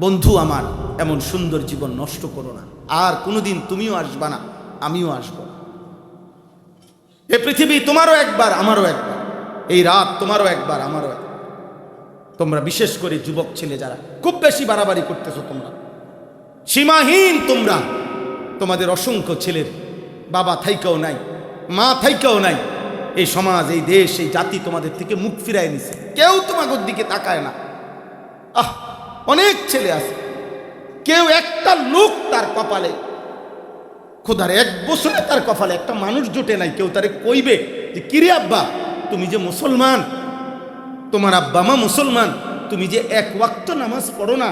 বন্ধু আমার, এমন সুন্দর জীবন নষ্ট করো না। আর কোনোদিন তুমিও আসবা না, আমিও আসবো। এ পৃথিবী তোমারও একবার, আমারও একবার। এই রাত তোমারও একবার, আমারও একবার। তোমরা বিশেষ করে যুবক ছেলে যারা খুব বেশি বাড়াবাড়ি করতেছো, তোমরা সীমাহীন, তোমরা তোমাদের অসংখ্য ছেলের বাবা থাইকাও নাই, মা থাইকাও নাই। এই সমাজ, এই দেশ, এই জাতি তোমাদের থেকে মুখ ফিরায় নিছে। কেউ তোমাদের দিকে তাকায় না। অনেক ছেলে আছে, কেউ একটা লোক তার কপালে, খোদার 1 বছরে তার কপালে একটা মানুষ জুটে নাই, কেউ তারে কইবে যে কিরে আব্বা, তুমি যে মুসলমান, তোমার আব্বা মা মুসলমান, তুমি যে 1 ওয়াক্ত নামাজ পড়ো না,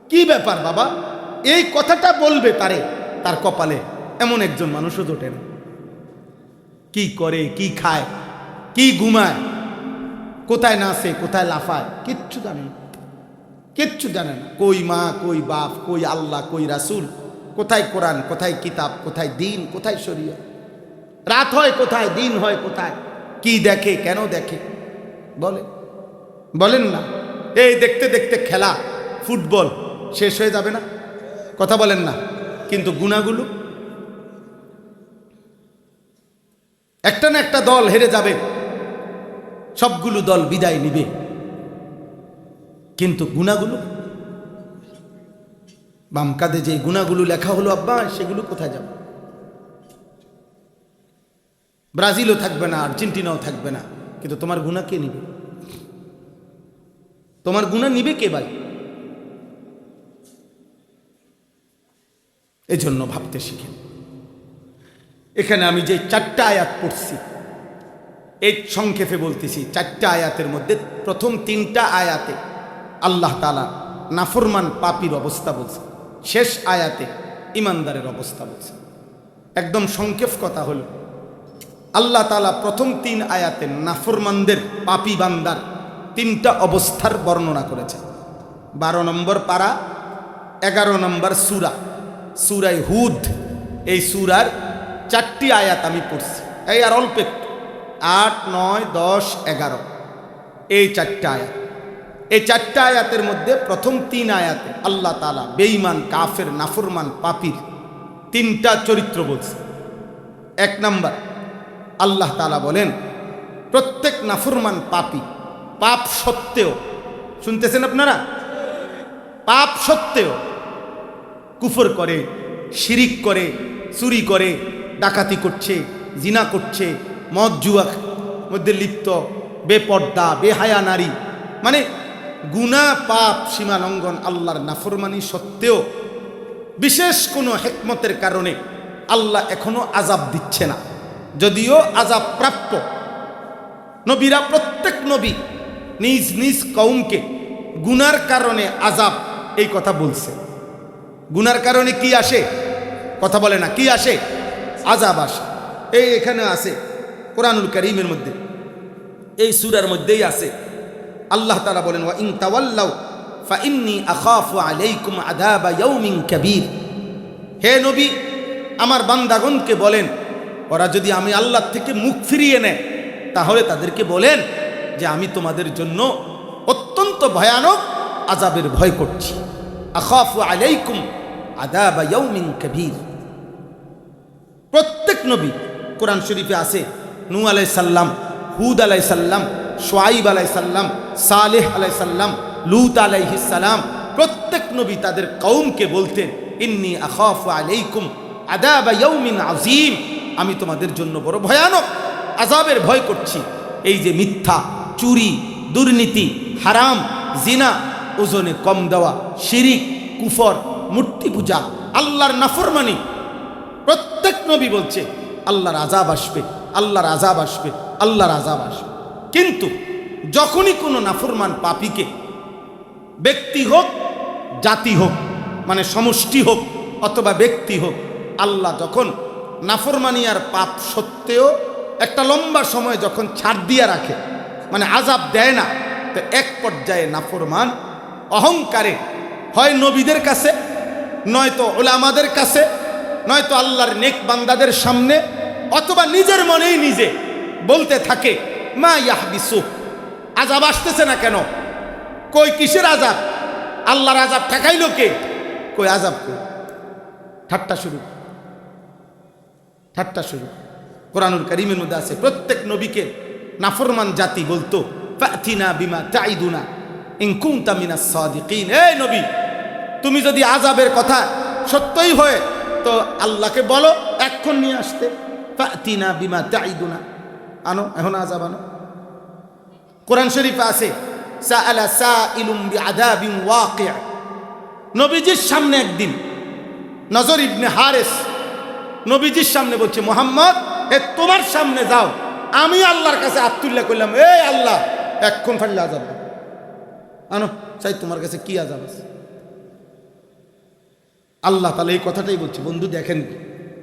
কি ব্যাপার বাবা? এই কথাটা বলবে তারে, তার কপালে এমন একজন মানুষও জোটে না। কি করে, কি খায়, কি ঘুমায়, কোথায় নাচে, কোথায় লাফায়, কিচ্ছু জানে না, কিচ্ছু জানে না। কই মা, কই বাপ, কই আল্লাহ, কই রাসূল, কোথায় কোরআন, কোথায় কিতাব, কোথায় দিন, কোথায় শরীয়ত। রাত হয় কোথায়, দিন হয় কোথায়, কি দেখে, কেন দেখে বলেন না? এই দেখতে দেখতে খেলা ফুটবল শেষ হয়ে যাবে না? কথা বলেন না? কিন্তু গুনাহগুলো, একটা না একটা দল হেরে যাবে, সবগুলো দল বিদায় নিবে, কিন্তু গুনাহগুলো, বাম কাঁধে যে গুনাহগুলো লেখা হলো আব্বা, সেগুলো কোথায় যাবে? ব্রাজিলও থাকবে না, আর্জেন্টিনাও থাকবে না, কিন্তু তোমার গুনাহ কে নিবে? তোমার গুনাহ নিবে কে ভাই? এজন্য ভাবতে শিখেন। এখানে আমি যে 4টা আয়াত পড়ছি, এই সংক্ষেপে বলতেছি, 4টা আয়াতের মধ্যে প্রথম 3টা আয়াতে আল্লাহ তাআলা নাফরমান পাপীর অবস্থা বলছে, শেষ আয়াতে ইমানদারের অবস্থা বলছে। একদম সংক্ষেপ কথা হলো, আল্লাহ তাআলা প্রথম 3 আয়াতে নাফরমানদের, পাপী বান্দার 3টা অবস্থার বর্ণনা করেছে। 12 নম্বর পারা, 11 নম্বর সূরা, সূরা হুদ। এই সূরার 4টি আয়াত আমি পড়ছি, এই আর অল্প একটু, 8, 9, 10, 11, এই 4টা আয়াত। এই 4টা আয়াতের মধ্যে প্রথম 3 আয়াতে আল্লাহ তাআলা বেঈমান, কাফের, নাফরমান, পাপীর 3টা চরিত্র বলছে। 1 নম্বর, আল্লাহ তাআলা বলেন প্রত্যেক নাফরমান পাপী পাপ সত্ত্বেও, শুনতেছেন আপনারা, পাপ সত্ত্বেও কুফর করে, শিরিক করে, চুরি করে, ডাকাতি করছে, জিনা করছে, মদ জুয়া মধ্যে লিপ্ত, বেপর্দা, বেহায়া নারী, মানে গুনাহ, পাপ, সীমা লঙ্ঘন, আল্লাহর নাফরমানি সত্ত্বেও বিশেষ কোনো হিকমতের কারণে আল্লাহ এখনো আযাব দিচ্ছে না। যদিও আযাব প্রাপ্য, নবীরা, প্রত্যেক নবী নিজ নিজ কওমকে গুনার কারণে আযাব, এই কথা বলছে। গুনার কারণে কি আসে? কথা বলে না, কি আসে? আযাব আসে। এই এখানে আছে কোরআনুল কারীমের মধ্যে, এই সূরার মধ্যেই আছে। আল্লাহ তাআলা বলেন, ওয়া ইন তাওয়াল্লাউ ফাইন্নী আখাফু আলাইকুম আযাবা ইয়াউমিন কাবীর। হে নবী, আমার বান্দাগণকে বলেন, ওরা যদি আমি আল্লাহ থেকে মুখ ফিরিয়ে নেয়, তাহলে তাদেরকে বলেন যে আমি তোমাদের জন্য অত্যন্ত ভয়ানক আযাবের ভয় করছি। আখাফু আলাইকুম আযাবা ইয়াউমিন কাবীর। প্রত্যেক নবী, কোরআন শরীফে আছে, নূহ আলাইহিস সালাম, হুদ আলাইহিস সালাম, শুআইব আলাইহিস সালাম, সালেহ আলাইহিস সালাম, লূত আলাইহিস সালাম, প্রত্যেক নবী তাদের কওমকে বলতেন, ইন্নী আখাফু আলাইকুম আযাবা ইয়াউমিন আযীম, আমি তোমাদের জন্য বড় ভয়ানক আযাবের ভয় করছি। এই যে মিথ্যা, চুরি, দুর্নীতি, হারাম, জিনা, ওজনে কম দেওয়া, শিরিক, কুফর, মূর্তি পূজা, আল্লাহর নাফরমানি, প্রত্যেক নবী বলছে আল্লাহর আযাব আসবে, আল্লাহর আযাব আসবে, আল্লাহর আযাব আসবে। কিন্তু যখনই কোনো নাফরমান পাপীকে, ব্যক্তি হোক, জাতি হোক, মানে সমষ্টি হোক অথবা ব্যক্তি হোক, আল্লাহ যখন নাফরমানি আর পাপ সত্ত্বেও একটা লম্বা সময় যখন ছাড় দিয়া রাখে, মানে আযাব দেয় না, তো এক পর্যায়ে নাফরমান অহংকারে হয় নবীদের কাছে, নয়তো উলামাদের কাছে, নয়তো আল্লাহর নেক বান্দাদের সামনে, অথবা নিজের মনেই নিজে বলতে থাকে, মা ইয়াহবিসু, আযাব আসতেছে না কেন? কই কিসের আযাব? আল্লাহর আযাব ঠেকাইলো কে? কই আযাব কই? ঠাট্টা শুরু, ঠাট্টা শুরু। কোরআনুল কারীমের মধ্যে আছে প্রত্যেক নবীকে নাফরমান জাতি বলতো ফাতিনা বিমা তাইদুনা ইন কুনতা মিনাস সাদিকিন। এই নবী, তুমি যদি আযাবের কথা সত্যই হয় তো আল্লাহকে বলো এখন নিয়ে আসতে। ফাতিনা বিমা তাইদুনা, আনো, এখন আযাব আনো। কোরআন শরীফে আছে সাআলা সাইলুম বিআযাবিন ওয়াকি'। নবীজির সামনে একদিন নজর ইবনে হারেস নবীজির সামনে বলছে, মুহাম্মদ এ তোমার সামনে যাও, আমি আল্লাহর কাছে আত্মুল্লাহ করলাম, এই আল্লাহ এখন ফাইলে আযাব আনো, চাই তোমার কাছে কি আযাব আছে। আল্লাহ তাআলা এই কথাটাই বলছে। বন্ধু দেখেন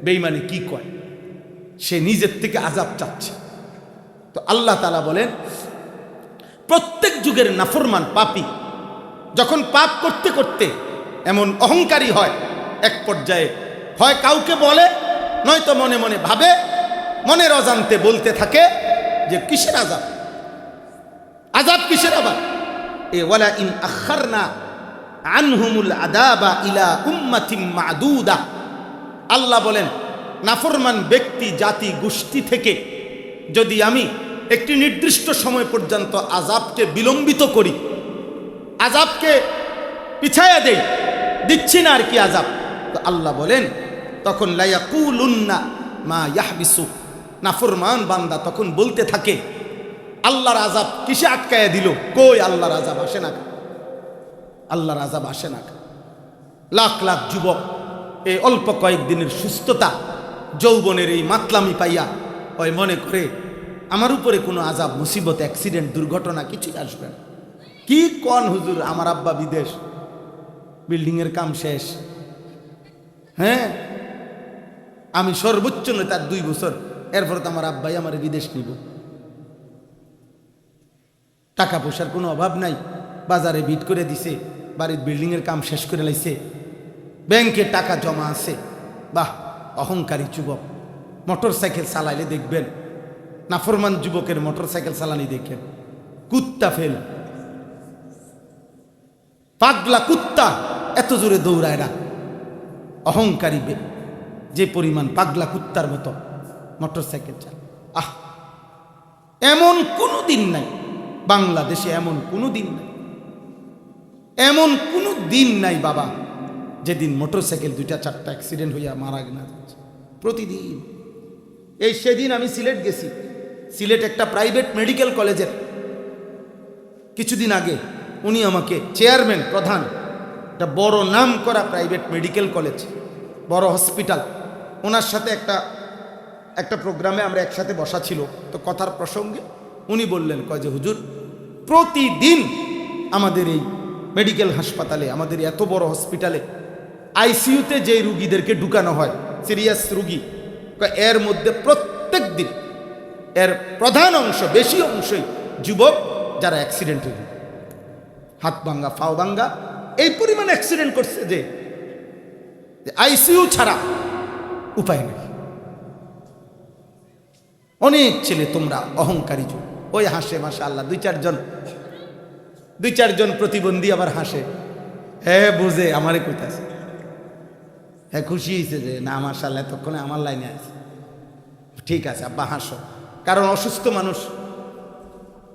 বেঈমানি কি কয়, সে নিজের থেকে আযাব চাচ্ছে। তো আল্লাহ তাআলা বলেন প্রত্যেক যুগের নাফরমান পাপী যখন পাপ করতে করতে এমন অহংকারী হয়, এক পর্যায়ে হয় কাউকে বলে, নয়তো মনে মনে ভাবে, মনের অজান্তে বলতে থাকে যে কিসের আযাব, আযাব কিসের আবার? এ ওয়ালা ইন আখারনা আনহুমুল আযাবা ইলা উম্মাতিম মাদুদা। আল্লাহ বলেন নাফরমান ব্যক্তি জাতি গোষ্ঠী থেকে যদি আমি একটি নির্দিষ্ট সময় পর্যন্ত আযাবকে বিলম্বিত করি, আযাবকে পিছায়া দেই, দিচ্ছি না আর কি আযাব, তো আল্লাহ বলেন তখন লা ইয়াকুলুন্না মা ইয়াহবিসু, নাফরমান বান্দা তখন বলতে থাকে আল্লাহর আযাব কিসে আটকায়া দিল, কই আল্লাহর আযাব আসে না, আল্লাহর আযাব আসে না। লাখ লাখ যুবক এই অল্প কয়েকদিনের সুস্থতা যৌবনের এই মাতলামি পাইয়া ওই মনে করে আমার উপরে কোনো আযাব মুসিবত অ্যাক্সিডেন্ট দুর্ঘটনা কিছুই আসবে না। কি কোন হুজুর, আমার আব্বা বিদেশ, বিল্ডিংয়ের কাম শেষ, হ্যাঁ আমি সর্বোচ্চ নয় তার 2 বছর, এরপর তো আমার আব্বাই আমার বিদেশ নিব। টাকা পয়সার কোনো অভাব নাই, বাজারে বিট করে দিছে, বাড়ির বিল্ডিংয়ের কাম শেষ করে লাইছে, ব্যাংকে টাকা জমা আছে। বাহ, অহংকারী যুবক। মোটর সাইকেল চালাইলে দেখবেন নাফরমান যুবকের মোটর সাইকেল চালানি দেখেন কুত্তা ফেল, পাগলা কুত্তা এত জোরে দৌড়ায় না। অহংকারী যে পরিমাণ পাগলা কুত্তার মতো মোটর সাইকেল চালায়। আহ, এমন কোনো দিন নাই বাংলাদেশে, এমন কোনো দিন নাই, এমন কোনো দিন নাই বাবা যেদিন মোটর সাইকেল 2টা-4টা অ্যাক্সিডেন্ট হইয়া মারা না যাচ্ছে প্রতিদিন। এই সেদিন আমি সিলেট গেছি, সিলেট একটা প্রাইভেট মেডিকেল কলেজের কিছুদিন আগে উনি আমাকে চেয়ারম্যান, প্রধান, একটা বড় নাম করা প্রাইভেট মেডিকেল কলেজ, বড় হসপিটাল, ওনার সাথে একটা প্রোগ্রামে আমরা একসাথে বসা ছিল। তো কথার প্রসঙ্গে উনি বললেন, কয় যে হুজুর প্রতিদিন আমাদের এই মেডিকেল হাসপাতালে, আমাদের এত বড় হসপিটালে আইসিইউতে যে রুগীদেরকে ঢুকানো হয়, সিরিয়াস রুগী, এর মধ্যে প্রত্যেক দিন এর প্রধান অংশ, বেশি অংশই যুবক যারা অ্যাক্সিডেন্ট হয়ে হাত ভাঙ্গা, পাও ভাঙ্গা, এই পরিমাণ অ্যাক্সিডেন্ট করছে যে আইসিইউ ছাড়া উপায় নেই। অনেক ছেলে তোমরা অহংকারী যুগ, ওই হাসে মাশাআল্লাহ, 2-4 জন প্রতিবন্ধী আবার হাসে, হ্যাঁ বুঝে আমারে কইতাছে, হ্যাঁ খুশি হয়েছে যে না মাশাআল্লাহ এতক্ষণে আমার লাইনে আছে, ঠিক আছে আব্বা হাসো। কারণ অসুস্থ মানুষ,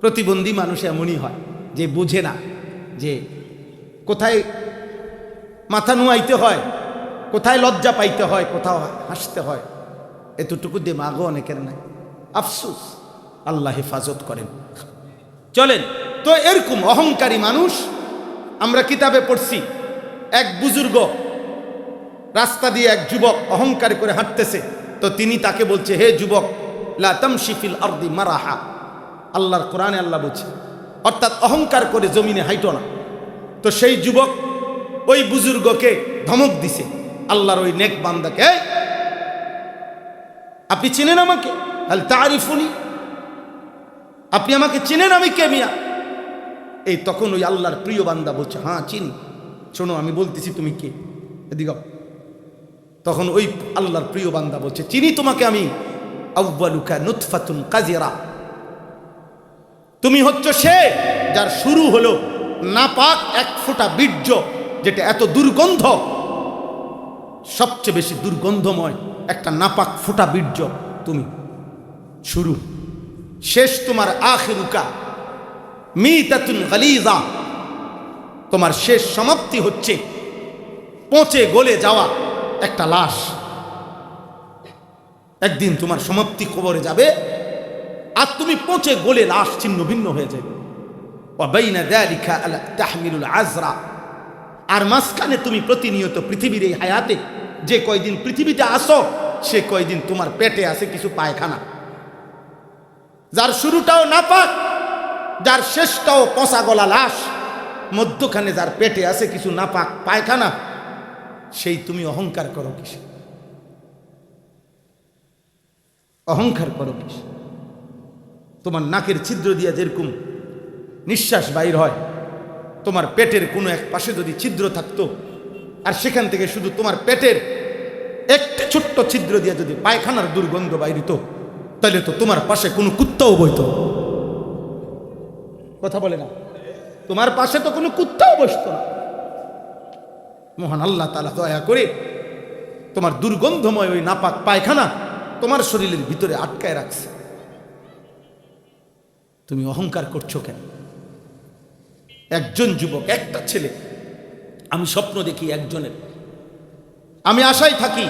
প্রতিবন্ধী মানুষ এমনই হয় যে বুঝে না যে কোথায় মাথা নুয়াইতে হয়, কোথায় লজ্জা পাইতে হয়, কোথাও হাসতে হয়, এতটুকু দিমাগও অনেকের নাই। আফসোস, আল্লাহ হেফাজত করেন। চলেন তো, এরকম অহংকারী মানুষ আমরা কিতাবে পড়ছি, এক বুজুর্গ রাস্তা দিয়ে এক যুবক অহংকার করে হাঁটতেছে, তো তিনি তাকে বলছে, হে যুবক লা তামশি ফিল আরদি মারাহা। আল্লাহর কোরআনে আল্লাহ বলছে, অর্থাৎ অহংকার করে জমিনে হাইটো না। তো সেই যুবক ওই বুজুর্গকে ধমক দিছে, আল্লাহর ওই নেক বান্দাকে, আপনি চিনেন আমাকে? হাল তারিফুনি, আপনি আমাকে চিনেন, আমি কে মিয়া? এই তখন ওই আল্লাহর প্রিয় বান্দা বলছে, হ্যাঁ চিনি, শোনো আমি বলতেছি তুমি কে, এদিকে। তখন ওই আল্লাহর প্রিয় বান্দা বলছে, চিনি তোমাকে আমি, আউয়ালুকা নুতফাতুন কাজিরা, তুমি হচ্ছ সে যার শুরু হলো নাপাক এক ফোঁটা বীর্য, যেটা এত দুর্গন্ধ, সবচেয়ে বেশি দুর্গন্ধময় একটা নাপাক ফোঁটা বীর্য তুমি। শুরু শেষ তোমার আখিরুকা মিতাতুন গালিজা, তোমার শেষ সমাপ্তি হচ্ছে পচে গলে যাওয়া একটা লাশ। একদিন তোমার সমাপ্তি কবরে যাবে, আর তুমি পচে গলে লাশ ছিন্ন ভিন্ন হয়ে যাবে। ওয়াবাইনা যালিকা আলা তাহমিলুল আজরা, আর মাঝখানে তুমি প্রতিনিয়ত পৃথিবীর এই হায়াতে যে কয়দিন পৃথিবীতে আসো, সে কয়দিন তোমার পেটে আছে কিছু পায়খানা, যার শুরুটাও নাপাক, যার শেষটাও পচা গলা লাশ, মধ্যখানে যার পেটে আছে কিছু নাপাক পায়খানা, সেই তুমি অহংকার করো কিসে? অহংকার করো কিসে? তোমার নাকের ছিদ্র দিয়ে যেরকম নিঃশ্বাস বাইর হয়, তোমার পেটের কোনো এক পাশে যদি ছিদ্র থাকতো, আর সেখান থেকে শুধু তোমার পেটের একটা ছোট্ট ছিদ্র দিয়ে যদি পায়খানার দুর্গন্ধ বাইরিত, তাহলে তো তোমার পাশে কোনো কুত্তাও বইত। কথা বলে না? তোমার পাশে তো কোনো কুত্তাও বসত না। মহান আল্লাহ তাআলা দয়া করে তোমার দুর্গন্ধময় ওই নাপাক পায়খানা তোমার শরীরের ভিতরে আটকায় রাখছে। তুমি অহংকার করছো কেন? একজন যুবক, একটা ছেলে, আমি স্বপ্ন দেখি একজনের, আমি আশায় থাকি